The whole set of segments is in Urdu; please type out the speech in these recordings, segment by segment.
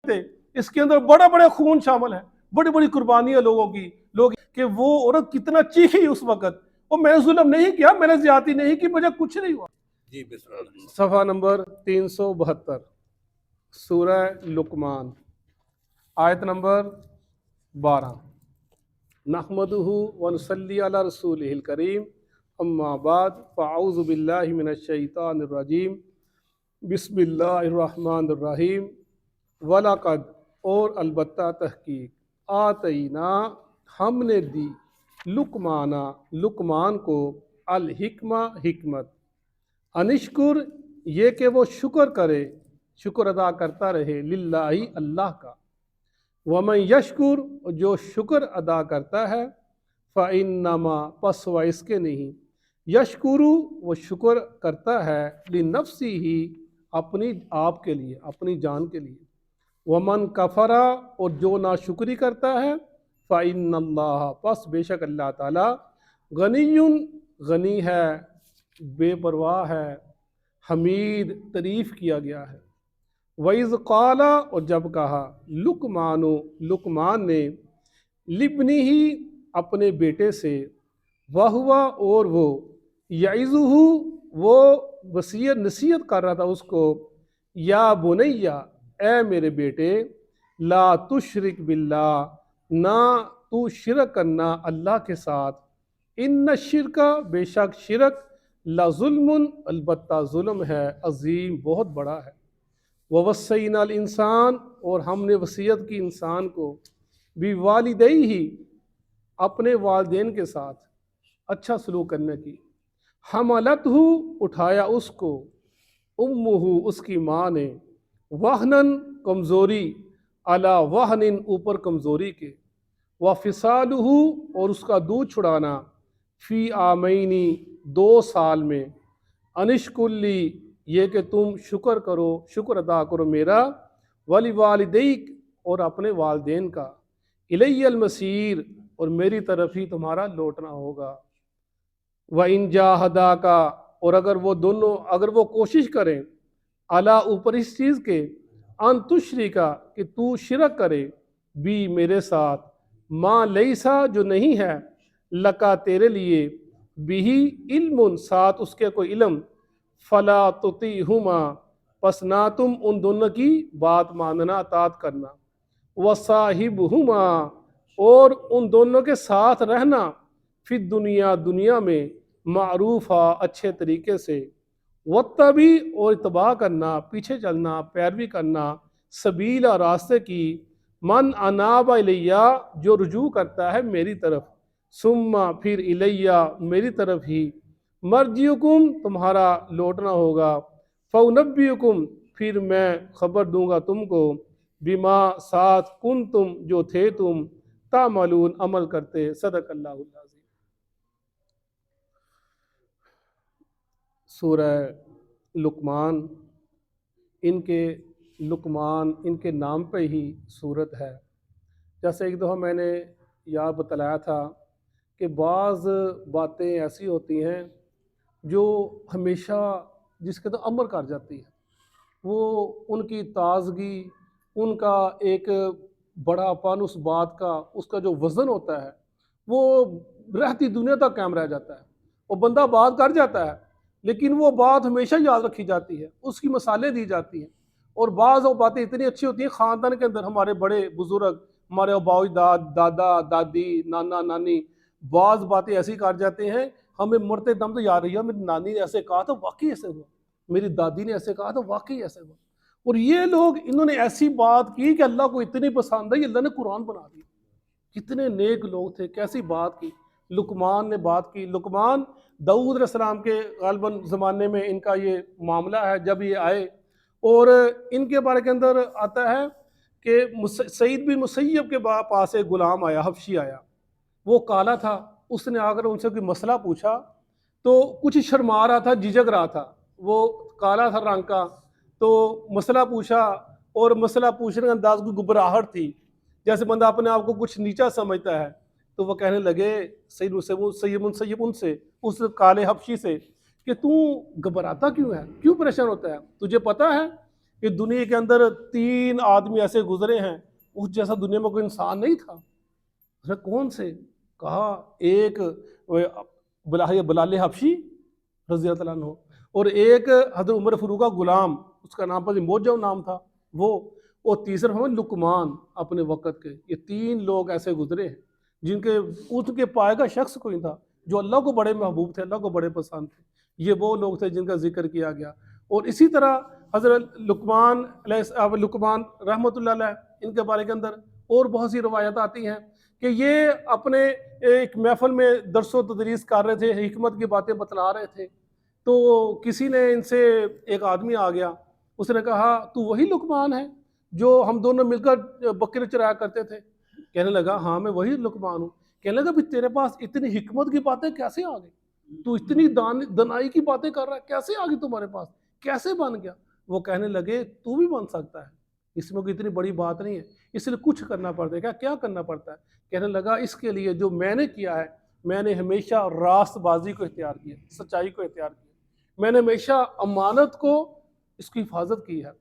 تھے، اس کے اندر بڑا بڑا خون شامل ہے، بڑی بڑی قربانیاں لوگوں کی، لوگ کہ وہ عورت کتنا چیخی اس وقت، اور میں نے ظلم نہیں کیا، میں نے زیادتی نہیں کی، مجھے کچھ نہیں ہوا۔ جی بسم اللہ۔ صفحہ نمبر 372 سورہ لقمان، آیت نمبر 12۔ نحمدہ ونصلی علی رسولہ الکریم، اما بعد فاعوذ باللہ من الشیطان الرجیم، بسم اللہ الرحمن الرحیم۔ وَلَقَدْ اور البتہ تحقیق، آتینا ہم نے دی، لقمان کو، الحکمہ حکمت، انشکر یہ کہ وہ شکر کرے، شکر ادا کرتا رہے، للہ اللہ کا، ومن یشکر جو شکر ادا کرتا ہے، فإنما پس و اس کے نہیں، یشکرو وہ شکر کرتا ہے، لنفسی ہی اپنی آپ کے لیے، اپنی جان کے لیے، ومن کفرا اور جو ناشکری کرتا ہے، فإن اللہ پس بے شک اللہ تعالی، غنی غنی ہے، بے پرواہ ہے، حمید تعریف کیا گیا ہے۔ وَإِذْ قَالَ اور جب کہا، لقمان نے، لِابْنِهِ اپنے بیٹے سے، وَهُوَ اور وہ، يَعِظُهُ وہ وصیت نصیحت کر رہا تھا اس کو، یا بنیا اے میرے بیٹے، لا تشرک باللہ نہ تو شرک کرنا اللہ کے ساتھ، ان الشرک بے شک شرک، لظلم البتہ ظلم ہے، عظیم بہت بڑا ہے۔ وَوَصَّيْنَا الْإِنسان اور ہم نے وصیت کی انسان کو، بِوَالِدَيْهِ اپنے والدین کے ساتھ اچھا سلوک کرنے کی، حملتہ اٹھایا اس کو، امہ اس کی ماں نے، وہنن کمزوری، علی وہنن اوپر کمزوری کے، وفصالہ اور اس کا دودھ چھڑانا، فی عامینی 2 سال میں، انشکلی یہ کہ تم شکر کرو، شکر ادا کرو میرا، ولی والدیک اور اپنے والدین کا، الی المصیر اور میری طرف ہی تمہارا لوٹنا ہوگا۔ وَإِن جَاهَدَاكَ اور اگر وہ دونوں، اگر وہ کوشش کریں، علی اوپر اس چیز کے، ان تشرکا کہ تو شرک کرے، بھی میرے ساتھ، ما لیسا جو نہیں ہے، لکا تیرے لیے، بھی علم ساتھ اس کے کوئی علم، فلا تطیعہما پس نہ تم ان دونوں کی بات ماننا، اطاعت کرنا، وصاحبہما اور ان دونوں کے ساتھ رہنا، فی الدنیا دنیا میں، معروفہ اچھے طریقے سے، واتبع اور اتباع کرنا، پیچھے چلنا، پیروی کرنا، سبیلا راستے کی، من اناب الیہ جو رجوع کرتا ہے میری طرف، ثم پھر الیہ میری طرف ہی، مرجعکم تمہارا لوٹنا ہوگا، فانبئکم پھر میں خبر دوں گا تم کو، بما ساتھ کنتم جو تھے تم، تعملون عمل کرتے، صدق اللہ العظیم۔ سورہ لقمان، لقمان ان کے نام پہ ہی صورت ہے۔ جیسے ایک دفعہ میں نے یاد بتلایا تھا کہ بعض باتیں ایسی ہوتی ہیں جو ہمیشہ جس کے تو امر کر جاتی ہے، وہ ان کی تازگی، ان کا ایک بڑا پن اس بات کا، اس کا جو وزن ہوتا ہے وہ رہتی دنیا تک قائم رہ جاتا ہے، وہ بندہ بات کر جاتا ہے لیکن وہ بات ہمیشہ یاد رکھی جاتی ہے، اس کی مثالیں دی جاتی ہیں، اور بعض وہ باتیں اتنی اچھی ہوتی ہیں خاندان کے اندر، ہمارے بڑے بزرگ، ہمارے ابا اجداد، دادا دادی، نانا نانی، بعض باتیں ایسی کر جاتے ہیں ہمیں مرتے دم تو یاد رہی ہے، میری نانی نے ایسے کہا تھا واقعی ایسے ہوا، میری دادی نے ایسے کہا تھا واقعی ایسے ہوا، اور یہ لوگ انہوں نے ایسی بات کی کہ اللہ کو اتنی پسند ہے، اللہ نے قرآن بنا دیا، کتنے نیک لوگ تھے، کیسی بات کی، لقمان نے بات کی۔ لقمان داؤد علیہ السلام کے غالباً زمانے میں ان کا یہ معاملہ ہے جب یہ آئے، اور ان کے بارے کے اندر آتا ہے کہ سعید بن مسیب کے پاس ایک غلام آیا، حبشی آیا، وہ کالا تھا، اس نے آ کر ان سے کوئی مسئلہ پوچھا تو کچھ شرما رہا تھا، جھجک رہا تھا، وہ کالا تھا رنگ کا، تو مسئلہ پوچھا، اور مسئلہ پوچھنے کا انداز کوئی گھبراہٹ تھی، جیسے بندہ اپنے آپ کو کچھ نیچا سمجھتا ہے، تو وہ کہنے لگے سید مسیب ان سے، اس کالے حبشی سے، کہ تو گھبراتا کیوں ہے، کیوں پریشان ہوتا ہے، تجھے پتہ ہے کہ دنیا کے اندر 3 آدمی ایسے گزرے ہیں، اس جیسا دنیا میں کوئی انسان نہیں تھا۔ اس نے کون سے؟ کہا ایک بلال حبشی رضی اللہ عنہ، اور ایک حضرت عمر فاروق کا غلام، اس کا نام پر موجو نام تھا وہ، اور تیسرا ہمیں لقمان اپنے وقت کے۔ یہ 3 لوگ ایسے گزرے ہیں جن کے ان کے پائے کا شخص کوئی تھا، جو اللہ کو بڑے محبوب تھے، اللہ کو بڑے پسند تھے۔ یہ وہ لوگ تھے جن کا ذکر کیا گیا۔ اور اسی طرح حضرت لقمان رحمۃ اللہ علیہ، ان کے بارے کے اندر اور بہت سی روایات آتی ہیں کہ یہ اپنے ایک محفل میں درس و تدریس کر رہے تھے، حکمت کی باتیں بتلا رہے تھے، تو کسی نے ان سے ایک آدمی آ گیا، اس نے کہا تو وہی لقمان ہے جو ہم دونوں مل کر بکرے چرایا کرتے تھے؟ کہنے لگا ہاں میں وہی لقمان ہوں۔ کہنے لگا بھی تیرے پاس اتنی حکمت کی باتیں کیسے آ گئی؟ تو اتنی دنائی کی باتیں کر رہا ہے، کیسے آ گئی تمہارے پاس؟ کیسے بن گیا؟ وہ کہنے لگے تو بھی بن سکتا ہے، اس میں کوئی اتنی بڑی بات نہیں ہے، اس لیے کچھ کرنا پڑتا ہے۔ کیا کرنا پڑتا ہے؟ کہنے لگا اس کے لیے جو میں نے کیا ہے، میں نے ہمیشہ راست بازی کو اختیار کیا، سچائی کو اختیار کیا، میں نے ہمیشہ امانت کو اس کی حفاظت کی ہے،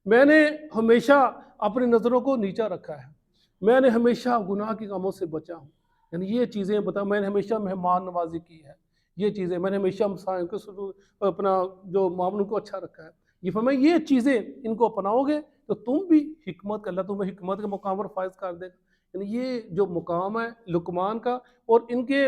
میں نے ہمیشہ اپنی نظروں کو نیچا رکھا ہے، میں نے ہمیشہ گناہ کے کاموں سے بچا ہوں۔ یعنی یہ چیزیں بتا، میں نے ہمیشہ مہمان نوازی کی ہے، یہ چیزیں میں نے ہمیشہ اپنا جو معاملوں کو اچھا رکھا ہے۔ یہ فرمایا یہ چیزیں ان کو اپناؤ گے تو تم بھی حکمت کا، اللہ تمہیں حکمت کے مقام پر فائز کر دے گا۔ یعنی یہ جو مقام ہے لقمان کا، اور ان کی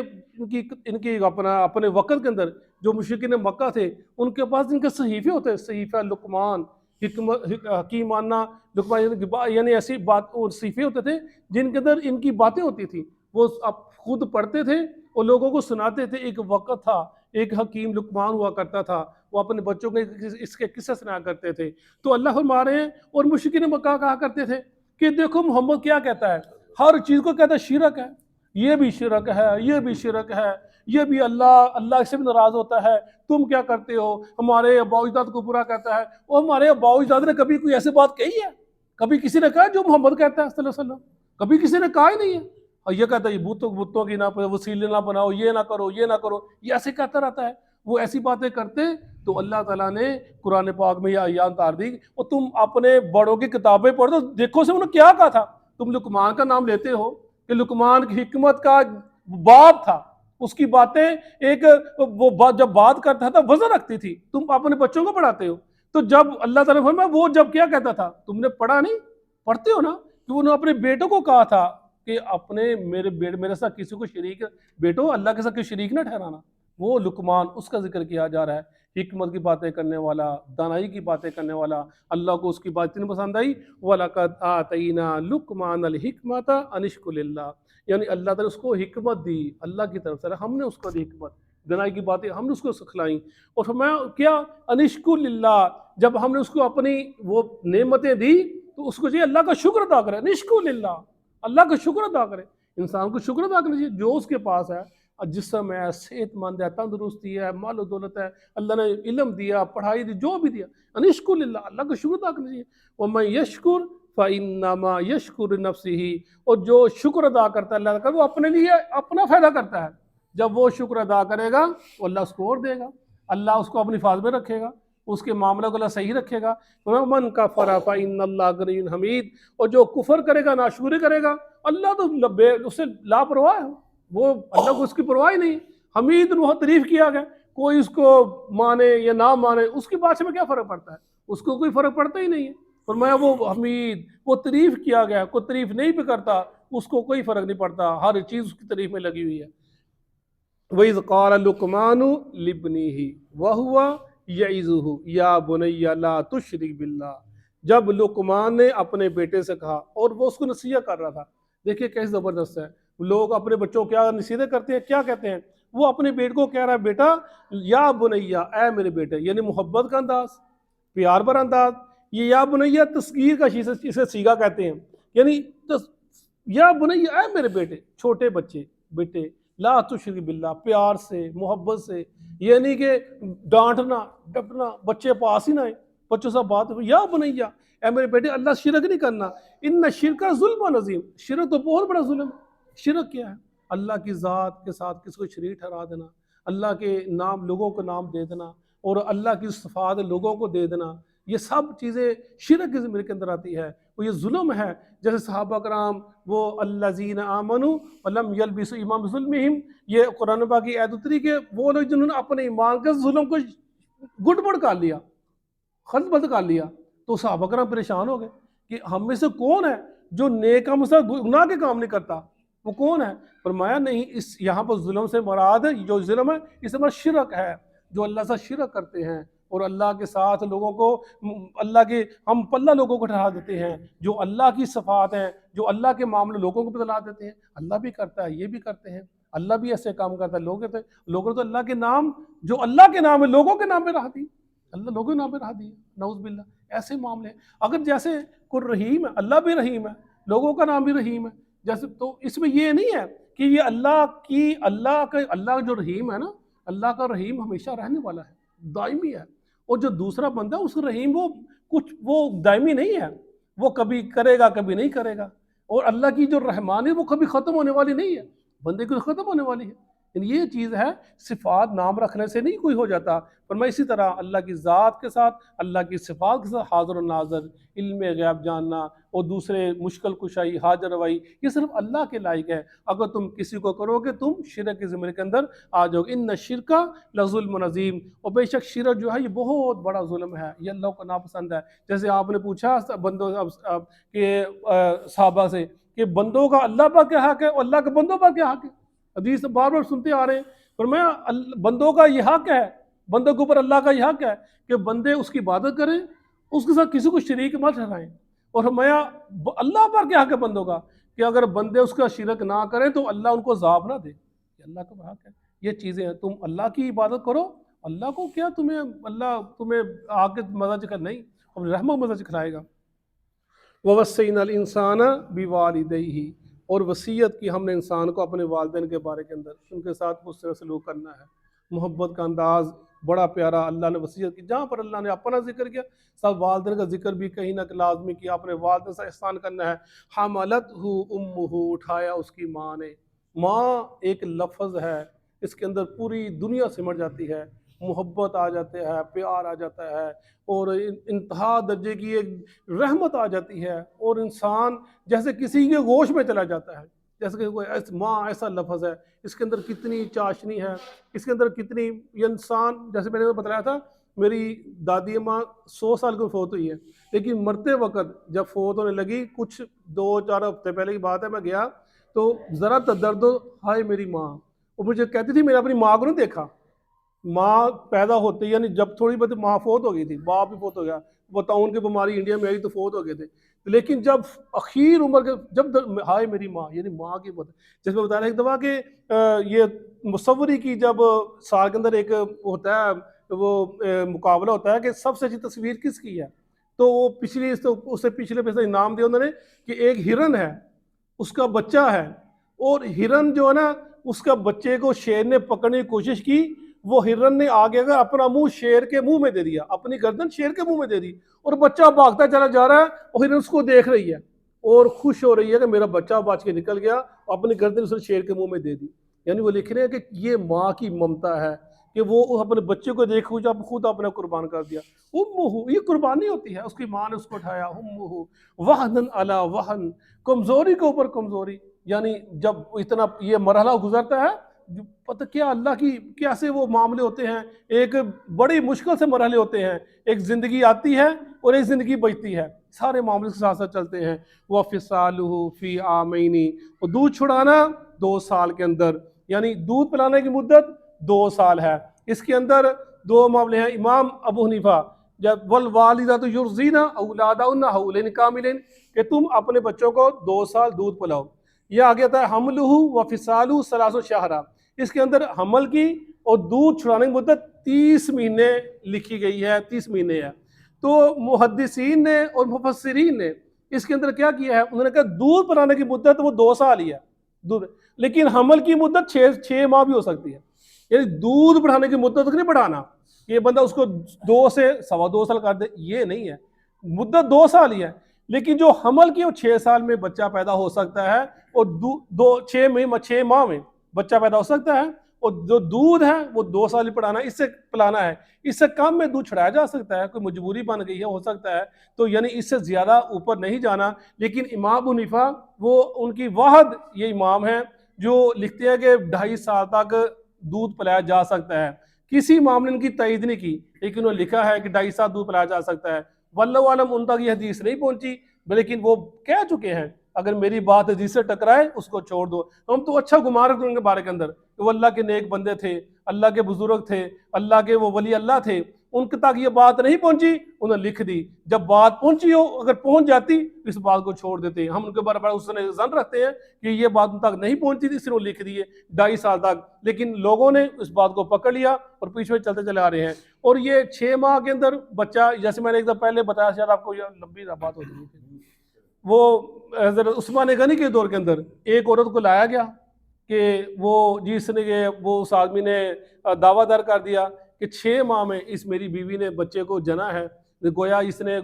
اپنے وقت کے اندر جو مشرکین مکہ تھے، ان کے پاس ان کے صحیفے ہوتے ہیں، صحیفہ لقمان، حکیمانہ لقمان، یعنی ایسی بات اور صحیفے ہوتے تھے جن کے اندر ان کی باتیں ہوتی تھیں، وہ خود پڑھتے تھے اور لوگوں کو سناتے تھے۔ ایک وقت تھا، ایک حکیم لقمان ہوا کرتا تھا، وہ اپنے بچوں کو اس کے قصے سنایا کرتے تھے۔ تو اللہ فرما رہے ہیں، اور مشرکین مکہ کہا کرتے تھے کہ دیکھو محمد کیا کہتا ہے، ہر چیز کو کہتا ہے شرک ہے، یہ بھی شرک ہے، یہ بھی شرک ہے، یہ بھی اللہ سے بھی ناراض ہوتا ہے، تم کیا کرتے ہو، ہمارے ابا اجداد کو برا کہتا ہے۔ اور ہمارے ابا اجداد نے کبھی کوئی ایسی بات کہی ہے؟ کبھی کسی نے کہا جو محمد کہتا ہے صلی اللہ علیہ وسلم؟ کبھی کسی نے کہا ہی نہیں ہے۔ اور یہ کہتا ہے بتوں کی نہ وسیلے نہ بناؤ، یہ نہ کرو، یہ نہ کرو، یہ ایسے کہتا رہتا ہے۔ وہ ایسی باتیں کرتے تو اللہ تعالیٰ نے قرآن پاک میں یہ آیات اتار دی، اور تم اپنے بڑوں کی کتابیں پڑھو تو دیکھو سے انہوں نے کیا کہا تھا۔ تم لقمان کا نام لیتے ہو کہ لقمان کی حکمت کا باپ تھا، اس کی باتیں ایک وہ جب بات کرتا تھا وزن رکھتی تھی، تم اپنے بچوں کو پڑھاتے ہو۔ تو جب اللہ تعالیٰ نے فرمایا وہ جب کیا کہتا تھا تم نے پڑھا نہیں؟ پڑھتے ہو نا کہ انہوں نے اپنے بیٹوں کو کہا تھا کہ اپنے میرے ساتھ کسی کو شریک، بیٹو اللہ کے ساتھ کوئی شریک نہ ٹھہرانا۔ وہ لقمان، اس کا ذکر کیا جا رہا ہے، حکمت کی باتیں کرنے والا، دانائی کی باتیں کرنے والا۔ اللہ کو اس کی بات اتنی پسند آئی، وَلَقَدْ آتَيْنَا لُقْمَانَ الْحِكْمَةَ أَنِ اشْكُرْ لِلَّهِ، یعنی اللہ تعالیٰ نے اس کو حکمت دی، اللہ کی طرف سے ہم نے اس کو دی حکمت، دنائی کی باتیں ہم نے اس کو سکھلائیں۔ اور فرمایا کیا أَنِ اشْكُرْ لِلَّهِ، جب ہم نے اس کو اپنی وہ نعمتیں دی تو اس کو چاہیے اللہ کا شکر ادا کرے، أَنِ اشْكُرْ لِلَّهِ، اللہ کا شکر ادا کرے۔ انسان کو شکر ادا کرنا چاہیے جو اس کے پاس ہے، جسم ہے، صحت مند ہے، تندرستی ہے، مال و دولت ہے، اللہ نے علم دیا، پڑھائی دی، جو بھی دیا، أَنِ اشْكُرْ لِلَّهِ، اللہ کا شکر ادا کرنا چاہیے۔ وَمَن يَشْكُرْ فَإِنَّمَا يَشْكُرُ لِنَفْسِهِ، اور جو شکر ادا کرتا ہے اللہ کا، وہ اپنے لیے اپنا فائدہ کرتا ہے۔ جب وہ شکر ادا کرے گا تو اللہ اس کو اور دے گا، اللہ اس کو اپنی حفاظت میں رکھے گا، اس کے معاملہ کو اللہ صحیح رکھے گا۔ وَمَن كَفَرَ فَإِنَّ اللَّهَ غَنِيٌّ حَمِيدٌ، اور جو کفر کرے گا، ناشکری کرے گا، اللہ تو اس سے لاپرواہ ہے، وہ اللہ کو اس کی پرواہ ہی نہیں۔ حمید بہت تعریف کیا گیا، کوئی اس کو مانے یا نہ مانے اس کی بات سے میں کیا فرق پڑتا ہے، اس کو کوئی فرق پڑتا ہی نہیں ہے۔ فرمایا وہ حمید، وہ تعریف کیا گیا، کوئی تعریف نہیں بھی کرتا اس کو کوئی فرق نہیں پڑتا، ہر چیز اس کی تعریف میں لگی ہوئی ہے۔ وَإِذْ قَالَ لُقْمَانُ لِابْنِهِ وَهُوَ يَعِظُهُ يَا بُنَيَّ لَا تُشْرِكْ بِاللَّهِ، جب لقمان نے اپنے بیٹے سے کہا، اور وہ اس کو نصیحت کر رہا تھا۔ دیکھیے کیسے زبردست ہے، لوگ اپنے بچوں کو کیا نصیحتیں کرتے ہیں، کیا کہتے ہیں، وہ اپنے بیٹے کو کہہ رہا ہے بیٹا یا بنیا، اے میرے بیٹے، یعنی محبت کا انداز، پیار بھرا انداز۔ یہ یا بنیا تصغیر کا اسے سیگا کہتے ہیں، یعنی یا بنیا، اے میرے بیٹے، چھوٹے بچے، بیٹے، لا تشرک باللہ، پیار سے، محبت سے، یعنی کہ ڈانٹنا ڈپنا، بچے پاس ہی نہ آئے، بچوں سے بات، یا بنیا، اے میرے بیٹے، اللہ شرک نہیں کرنا، ان شرک ظلم عظیم، شرک تو بہت بڑا ظلم ہے۔ شرک کیا ہے؟ اللہ کی ذات کے ساتھ کسی کو شریک ٹھہرا دینا، اللہ کے نام لوگوں کو نام دے دینا، اور اللہ کی صفات لوگوں کو دے دینا، یہ سب چیزیں شرک کے ضمن کے اندر آتی ہے، وہ یہ ظلم ہے۔ جیسے صحابہ کرام وہ الذین آمنوا ولم یلبسوا ایمانہم بظلمہم، یہ قرآن پاک کی آیت اتری کہ وہ لوگ جنہوں نے اپنے ایمان کے ظلم کو گڑبڑ کر لیا، خلط بلط کر لیا، تو صحابہ کرام پریشان ہو گئے کہ ہم میں سے کون ہے جو نیک کام سے گناہ کے کام نہیں کرتا، وہ کون ہے؟ فرمایا نہیں، اس یہاں پر ظلم سے مراد جو ظلم ہے اس سے مراد شرک ہے، جو اللہ سے شرک کرتے ہیں اور اللہ کے ساتھ لوگوں کو اللہ کے ہم پلہ لوگوں کو ٹھہرا دیتے ہیں، جو اللہ کی صفات ہیں، جو اللہ کے معاملے لوگوں کو بتلا دیتے ہیں۔ اللہ بھی کرتا ہے، یہ بھی کرتے ہیں، اللہ بھی ایسے کام کرتا ہے، لوگوں نے تو اللہ کے نام، جو اللہ کے نام ہے لوگوں کے نام پہ رہا دی، اللہ لوگوں کے نام پہ رہا دی، نعوذ باللہ۔ ایسے معاملے ہیں، اگر جیسے کوئی رحیم ہے، اللہ بھی رحیم ہے، لوگوں کا نام بھی رحیم ہے، جیسے تو اس میں یہ نہیں ہے کہ یہ اللہ جو رحیم ہے نا، اللہ کا رحیم ہمیشہ رہنے والا ہے، دائمی ہے، اور جو دوسرا بندہ اس کا رحیم وہ دائمی نہیں ہے، وہ کبھی کرے گا کبھی نہیں کرے گا، اور اللہ کی جو رحمانی وہ کبھی ختم ہونے والی نہیں ہے، بندے کی ختم ہونے والی ہے۔ یہ چیز ہے، صفات نام رکھنے سے نہیں کوئی ہو جاتا، پر میں اسی طرح اللہ کی ذات کے ساتھ، اللہ کی صفات کے ساتھ حاضر و ناظر، علم غیب جاننا اور دوسرے مشکل کشائی، حاجت روائی، یہ صرف اللہ کے لائق ہے۔ اگر تم کسی کو کرو گے تم شرک کے زمرے کے اندر آ جاؤ گے۔ ان الشرک لظلم عظیم، اور بے شک شرک جو ہے یہ بہت بڑا ظلم ہے، یہ اللہ کو ناپسند ہے۔ جیسے آپ نے پوچھا بندوں کہ صحابہ سے کہ بندوں کا اللہ پر کیا حق ہے اور اللہ کا بندوں پر کیا حق ہے، حدیث بار بار سنتے آ رہے ہیں، فرمایا بندوں کا یہ حق ہے، بندوں کے اوپر اللہ کا یہ حق ہے کہ بندے اس کی عبادت کریں، اس کے ساتھ کسی کو شریک مت ٹھہرائیں، اور فرمایا اللہ پر کیا حق ہے بندوں کا کہ اگر بندے اس کا شرک نہ کریں تو اللہ ان کو عذاب نہ دے، یہ اللہ کا حق ہے۔ یہ چیزیں ہیں، تم اللہ کی عبادت کرو، اللہ کو کیا اللہ تمہیں آگے مزہ چکھا نہیں، اور رحمت مزہ چکھلائے گا۔ وَوَصَّيْنَا الْإِنسَانَ بِوَالِدَيْهِ، اور وصیت کی ہم نے انسان کو اپنے والدین کے بارے کے اندر، ان کے ساتھ اس طرح سلوک کرنا ہے، محبت کا انداز بڑا پیارا اللہ نے وصیت کی، جہاں پر اللہ نے اپنا ذکر کیا ساتھ والدین کا ذکر بھی کہیں نہ لازمی کیا، اپنے والدین سے احسان کرنا ہے۔ حملتہ امہ، اٹھایا اس کی ماں نے۔ ماں ایک لفظ ہے، اس کے اندر پوری دنیا سمٹ جاتی ہے، محبت آ جاتے ہے، پیار آ جاتا ہے، اور انتہا درجے کی ایک رحمت آ جاتی ہے، اور انسان جیسے کسی کے گوش میں چلا جاتا ہے، جیسے کہ کوئی ماں ایسا لفظ ہے، اس کے اندر کتنی چاشنی ہے، اس کے اندر کتنی، یہ انسان جیسے میں نے بتایا تھا، میری دادی ماں 100 سال کی فوت ہوئی ہے، لیکن مرتے وقت جب فوت ہونے لگی، کچھ 2-4 ہفتے پہلے کی بات ہے، میں گیا تو ذرا درد، ہائے میری ماں، وہ مجھے کہتی تھی میں نے اپنی ماں کو نہیں دیکھا، ماں پیدا ہوتی یعنی جب تھوڑی بہت ماں فوت ہو گئی تھی، باپ بھی فوت ہو گیا، وہ تعاون کی بیماری انڈیا میں آئی تو فوت ہو گئے تھے، لیکن جب اخیر عمر کے جب ہائے میری ماں، یعنی ماں کی بات، جیسے میں بتا رہا ایک دفعہ کہ یہ مصوری کی جب سال کے اندر ایک ہوتا ہے وہ مقابلہ ہوتا ہے کہ سب سے اچھی تصویر کس کی ہے، تو وہ اس سے پچھلے پیسے انعام دیا انہوں نے کہ ایک ہرن ہے، اس کا بچہ ہے، اور ہرن جو ہے نا اس کا بچے کو شیر نے پکڑنے کی کوشش کی، وہ ہرن نے آگے اگر اپنا منہ شیر کے منہ میں دے دیا، اپنی گردن شیر کے منہ میں دے دی، اور بچہ بھاگتا چلا جا رہا ہے، اور ہرن اس کو دیکھ رہی ہے اور خوش ہو رہی ہے کہ میرا بچہ بچ کے نکل گیا، اپنی گردن اس نے شیر کے منہ میں دے دی۔ یعنی وہ لکھ رہے ہیں کہ یہ ماں کی ممتا ہے کہ وہ اپنے بچے کو دیکھ خود اپنا قربان کر دیا۔ امہ، یہ قربانی ہوتی ہے، اس کی ماں نے اس کو اٹھایا، امہ وہن علی وہن، کمزوری کے اوپر کمزوری، یعنی جب اتنا یہ مرحلہ گزرتا ہے، پتہ کیا اللہ کی کیسے وہ معاملے ہوتے ہیں، ایک بڑی مشکل سے مرحلے ہوتے ہیں، ایک زندگی آتی ہے اور ایک زندگی بچتی ہے، سارے معاملے کے ساتھ ساتھ چلتے ہیں۔ وَفِصَالُهُ فِي عَامَيْنِ، اور دودھ چھڑانا 2 سال کے اندر، یعنی دودھ پلانے کی مدت 2 سال ہے۔ اس کے اندر 2 معاملے ہیں، امام ابو حنیفہ جب وَالْوَالِدَاتُ يُرْضِعْنَ أَوْلَادَهُنَّ حَوْلَيْنِ كَامِلَيْنِ، کہ تم اپنے بچوں کو 2 سال دودھ پلاؤ۔ یہ آگے تھا حملہ وفصالہ 3 شہرا، اس کے اندر حمل کی اور دودھ چھڑانے کی مدت 30 مہینے لکھی گئی ہے، 30 مہینے ہے۔ تو محدثین نے اور مفسرین نے اس کے اندر کیا کیا ہے، انہوں نے کہا دودھ پلانے کی مدت وہ 2 سال ہی ہے، لیکن حمل کی مدت 6 ماہ بھی ہو سکتی ہے، یعنی دودھ بڑھانے کی مدت نہیں بڑھانا، یہ بندہ اس کو 2 سے 2.25 سال کر دے، یہ نہیں ہے، مدت 2 سال ہی ہے، لیکن جو حمل کی وہ 6 سال میں بچہ پیدا ہو سکتا ہے، اور 6 ماہ میں بچہ پیدا ہو سکتا ہے، اور جو دودھ ہے وہ 2 سال ہی پڑانا ہے، اس سے پلانا ہے، اس سے کم میں دودھ چھڑایا جا سکتا ہے، کوئی مجبوری بن گئی ہے ہو سکتا ہے، تو یعنی اس سے زیادہ اوپر نہیں جانا۔ لیکن امام ابو حنیفہ وہ ان کی واحد یہ امام ہے جو لکھتے ہیں کہ 2.5 سال تک دودھ پلایا جا سکتا ہے۔ کسی امام نے ان کی تائید نہیں کی، لیکن انہوں نے لکھا ہے کہ 2.5 سال دودھ پلایا جا سکتا ہے۔ واللہ عالم ان تک یہ حدیث نہیں پہنچی، لیکن وہ کہہ چکے ہیں اگر میری بات حدیث سے ٹکرائے اس کو چھوڑ دو۔ ہم تو اچھا گمان رکھتے ہیں ان کے بارے کے اندر کہ وہ اللہ کے نیک بندے تھے، اللہ کے بزرگ تھے، اللہ کے وہ ولی اللہ تھے، ان تک یہ بات نہیں پہنچی، انہوں نے لکھ دی۔ جب بات پہنچی ہو، اگر پہنچ جاتی اس بات کو چھوڑ دیتے ہیں۔ ہم ان کے بارے میں اس نے ظن رکھتے ہیں کہ یہ بات ان تک نہیں پہنچی تھی، اس نے لکھ دی ہے 2.5 سال تک، لیکن لوگوں نے اس بات کو پکڑ لیا اور پیچھے چلتے چلے آ رہے ہیں۔ اور یہ 6 ماہ کے اندر بچہ، جیسے میں نے ایک دم پہلے بتایا، شاید آپ کو یہ لمبی بات ہوتی ہے، وہ حضرت عثمان غنی کے دور کے اندر ایک عورت کو لایا گیا کہ وہ جس نے وہ اس آدمی نے دعویٰ در کر دیا کہ 6 ماہ میں اس میری بیوی نے بچے کو جنا ہے، گویا اس نے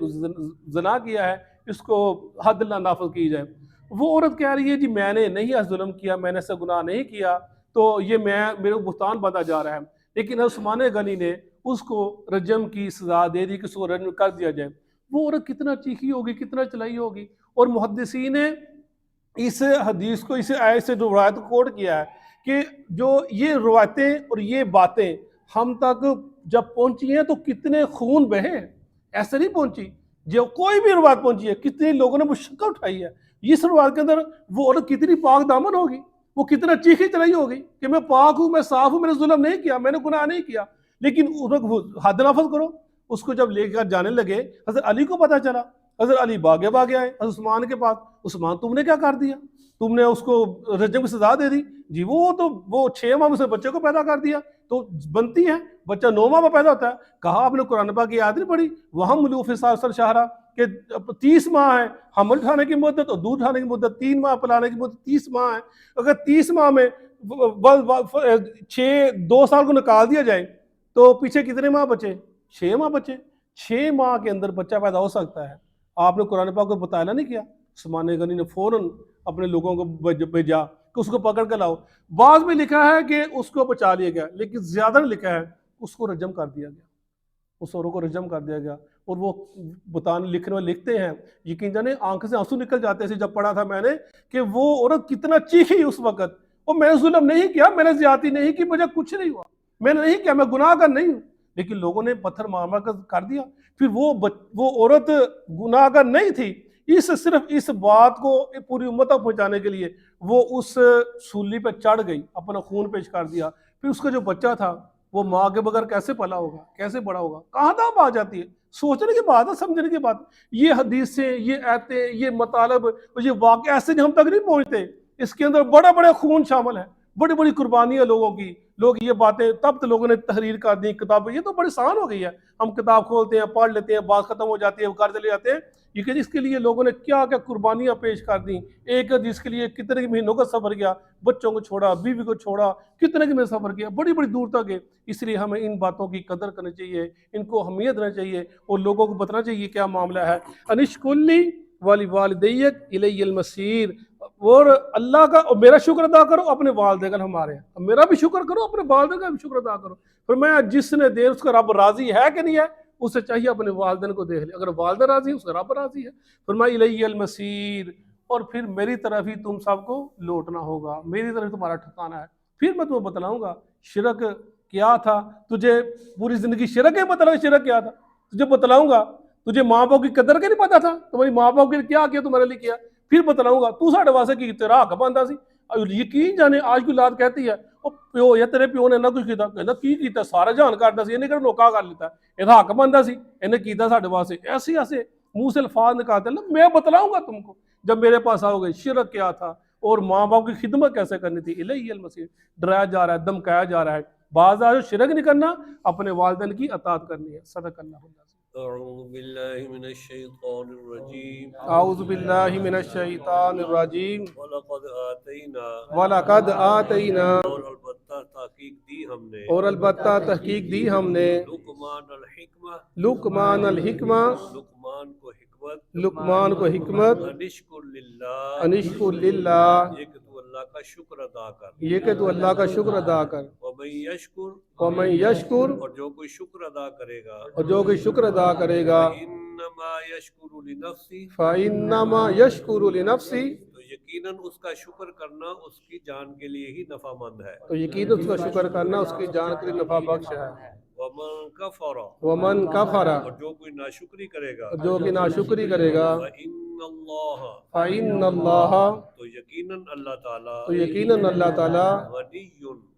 زنا کیا ہے، اس کو حد اللہ نافذ کی جائے۔ وہ عورت کہہ رہی ہے جی میں نے نہیں ظلم کیا، میں نے ایسا گناہ نہیں کیا، تو یہ میرے بہتان بندہ جا رہا ہے۔ لیکن عثمان غنی نے اس کو رجم کی سزا دے دی کہ اس کو رجم کر دیا جائے۔ وہ عورت کتنا چیخی ہوگی، کتنا چلائی ہوگی۔ اور محدثین نے اس حدیث کو، اس آیت سے جو روایت کو کوٹ کیا ہے کہ جو یہ روایتیں اور یہ باتیں ہم تک جب پہنچی ہیں تو کتنے خون بہے ہیں، ایسے نہیں پہنچی۔ جو کوئی بھی روایت پہنچی ہے، کتنے لوگوں نے مشقت اٹھائی ہے، اس روایت کے اندر وہ عورت کتنی پاک دامن ہوگی، وہ کتنا چیخی چلائی ہوگی کہ میں پاک ہوں، میں صاف ہوں، میں نے ظلم نہیں کیا، میں نے گناہ نہیں کیا۔ لیکن حد نافذ کرو۔ اس کو جب لے کر جانے لگے، حضرت علی کو پتہ چلا، حضرت علی بھاگے آئے حضرت عثمان کے پاس۔ عثمان تم نے کیا کر دیا؟ تم نے اس کو رجم کی سزا دے دی۔ جی وہ 6 ماہ میں سے بچے کو پیدا کر دیا تو بنتی ہے، بچہ 9 ماہ میں پیدا ہوتا ہے۔ کہا آپ نے قرآن پاک کی آیت نہیں پڑھی وہاں ملوف سالسل شہرہ کہ 30 ماہ ہے حمل اٹھانے کی مدت اور دودھ اٹھانے کی مدت، 3 ماہ پلانے کی مدت 30 ماہ ہے۔ اگر 30 ماہ میں 2 سال کو نکال دیا جائے تو پیچھے کتنے ماہ بچے؟ 6 ماہ بچے۔ 6 ماہ کے اندر بچہ پیدا ہو سکتا ہے۔ آپ نے قرآن پاک کو بتایا نہیں کیا؟ عثمان غنی نے فوراً اپنے لوگوں کو بھیجا کہ اس کو پکڑ کر لاؤ۔ بعض میں لکھا ہے کہ اس کو بچا لیا گیا، لیکن زیادہ نے لکھا ہے اس کو رجم کر دیا گیا، اس عورت کو رجم کر دیا گیا۔ اور وہ لکھنے والے لکھتے ہیں، یقین جانے آنکھ سے آنسو نکل جاتے ہیں جب پڑھا تھا میں نے کہ وہ عورت کتنا چیخی اس وقت، اور میں نے ظلم نہیں کیا، میں نے زیادتی نہیں کی، مجھے کچھ نہیں ہوا، میں نے نہیں کیا، میں گناہ گار نہیں ہوں، لیکن لوگوں نے پتھر مار کر دیا۔ پھر وہ عورت گناہ گار نہیں تھی، صرف اس بات کو پوری امت تک پہنچانے کے لیے وہ اس سولی پہ چڑھ گئی، اپنا خون پیش کر دیا۔ پھر اس کا جو بچہ تھا وہ ماں کے بغیر کیسے پلا ہوگا، کیسے بڑا ہوگا؟ کہاں تک آ جاتی ہے، سوچنے کی بات ہے، سمجھنے کی بات۔ یہ حدیثیں، یہ آیتیں، یہ مطالب، یہ واقعہ ایسے ہم تک نہیں پہنچتے۔ اس کے اندر بڑے بڑے خون شامل ہیں، بڑی بڑی قربانیاں لوگوں کی۔ لوگ یہ باتیں تب تو لوگوں نے تحریر کر دی کتابیں، یہ تو بڑی آسان ہو گئی ہے، ہم کتاب کھولتے ہیں، پڑھ لیتے ہیں، بات ختم ہو جاتی ہے، وہ کر چلے جاتے ہیں۔ یہ کہ اس کے لیے لوگوں نے کیا کیا قربانیاں پیش کر دیں، ایک حدیث کے لیے کتنے مہینوں کا سفر کیا، بچوں کو چھوڑا، بیوی کو چھوڑا، کتنے کے میں سفر کیا، بڑی بڑی دور تک ہے۔ اس لیے ہمیں ان باتوں کی قدر کرنی چاہیے، ان کو اہمیت دینا چاہیے اور لوگوں کو بتانا چاہیے کیا معاملہ ہے۔ انشکلی والی والدیک الی المصیر، اور اللہ کا اور میرا شکر ادا کرو، اپنے والدین کا ہمارے ہیں، میرا بھی شکر کرو، اپنے والدین کا بھی شکر ادا کرو۔ فرمایا جس نے دے اس کا رب راضی ہے کہ نہیں ہے، اسے چاہیے اپنے والدین کو دیکھ لے، اگر والدہ راضی ہے اس کا رب راضی ہے۔ فرمایا الی المصیر، اور پھر میری طرف ہی تم سب کو لوٹنا ہوگا، میری طرف تمہارا ٹھکانہ ہے۔ پھر میں تمہیں بتلاؤں گا شرک کیا تھا، تجھے پوری زندگی شرک ہی بتلاؤں شرک کیا تھا، تجھے بتلاؤں گا۔ تجھے ماں باپ کی قدر کے نہیں پتا تھا، تمہاری ماں باپ کے کیا کیا تمہارے لیے کیا، پھر بتلاؤں گا۔ تو ساڈے واسطے کی تیرا حق بنتا سی، یقین جانے آج کوئی لاد کہتی ہے او پیو یا تیرے پیو نے نہ کچھ کیتا، کہنا کی کیتا، سارا جہان کرتا سی، انہیں کہنا نوکا کر لیتا ہے، یہ حق بنتا سی، انہیں کیتا ساڈے واسطے۔ ایسے ایسے منہ سے الفاظ نکالتے ہیں، میں بتلاؤں گا تم کو جب میرے پاس آؤ گے شرک کیا تھا اور ماں باپ کی خدمت کیسے کرنی تھی۔ الیہ المصیر، ڈرایا جا رہا ہے، دمکایا جا رہا ہے۔ بعض شرک نہیں کرنا، اپنے والدین کی اطاعت کرنی ہے۔ صدق اللہ العظیم۔ اعوذ باللہ من الشیطان الرجیم، اعوذ باللہ من الشیطان الرجیم، وَلَقَدْ آتَيْنَا، وَلَقَدْ آتَيْنَا، اور البتہ تحقیق دی ہم نے، اور البتہ تحقیق دی ہم نے، لقمان الحکمہ، لقمان الحکمہ، لقمان کو حکمت، لقمان کو حکمت، انشکر للہ، انشکر للہ، یہ کہ تو اللہ کا شکر ادا کر، یہ کہ تو اللہ کا شکر ادا کر، وَمَن يَشْكُرْ ومن یشکر اور جو کوئی شکر ادا کرے گا اور جو کوئی شکر ادا کرے گا فَإِنَّمَا يَشْكُرُ لِنَفْسِهِ فَإِنَّمَا يَشْكُرُ لِنَفْسِهِ تو یقیناً اس کا شکر کرنا اس کی جان کے لیے ہی نفع مند ہے تو یقین اس کا شکر کرنا اس کی جان کے لیے نفع بخش ہے وَمَن كَفَرَ ومن کفر اور جو کوئی ناشکری کرے گا جو کہ ناشکری کرے گا فَإِنَّ اللَّهَ فَإِنَّ اللَّهَ تو یقیناً اللہ تعالیٰ تو یقیناً اللہ تعالیٰ غنی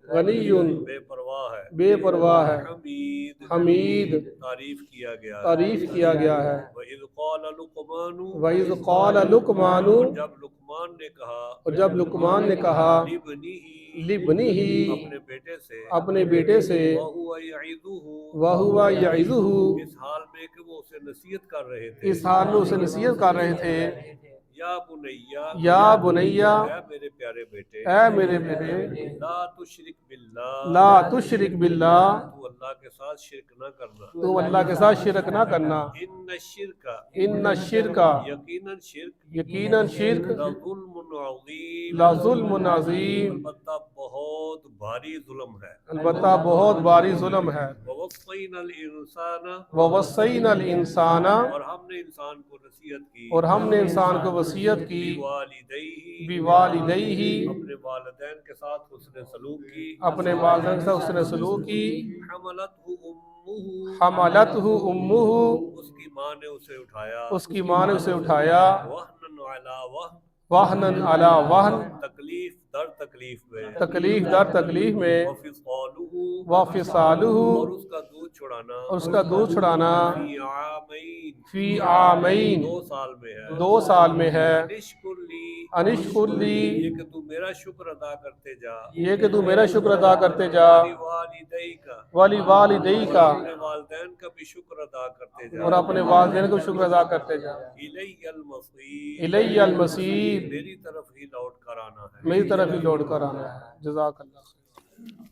غنی بے پرواہ ہے بے پرواہ ہے حمید حمید تعریف کیا گیا ہے تعریف کیا گیا ہے وَإِذْ قَالَ لُقْمَانُ وَإِذْ قَالَ لُقْمَانُ جب لقمان نے کہا اور جب لقمان نے کہا لِابْنِهِ لِابْنِهِ اپنے بیٹے سے اپنے بیٹے سے وَهُوَ يَعِظُهُ وَهُوَ يَعِظُهُ اس حال میں کہ وہ اسے نصیحت کر رہے تھے اس حال میں اسے نصیحت کر رہے تھے یا بنیا یا بنیا اے میرے پیارے بیٹے اے میرے بیٹے لا تشرک باللہ لا تشرک باللہ تو اللہ کے ساتھ شرک نہ کرنا تو اللہ کے ساتھ شرک نہ کرنا ان الشرک ان الشرک یقیناً شرک یقیناً شرک لظلم عظیم لظلم عظیم البتہ بہت بھاری ظلم ہے البتہ بہت باری ظلم ہے ووصینا الانسان ووصینا الانسان اور ہم نے انسان کو نصیحت کی اور ہم نے انسان کو وصیت کی بوالدیہ بوالدیہ اپنے والدین کے ساتھ حسن سلوک کی اپنے والدین سے اس نے سلوک کی حملتہ امہ حملتہ امہ اس کی ماں نے اسے اٹھایا اس کی ماں نے اسے اٹھایا وہنن علی وہن وہنن علی وہن تکلیف در تکلیف میں تکلیف در تکلیف میں وفصالہ وفصالہ اور اس کا دودھ چھڑانا اور اس کا دودھ چھڑانا فی عامین فی عامین 2 سال میں ہے 2 سال میں ہے نشکر لی انشکر لی یہ کہ تو میرا شکر ادا کرتے جا یہ کہ تو میرا شکر ادا کرتے جا والدی کا ولی والدی کا اپنے والدین کا بھی شکر ادا کرتے جا اور اپنے والدین کو شکر ادا کرتے جا الی المصیر الی المصیر میری طرف ہی لوٹ کر آنا ہے میری طرف ہی لوٹ کر آنا ہے جزاک اللہ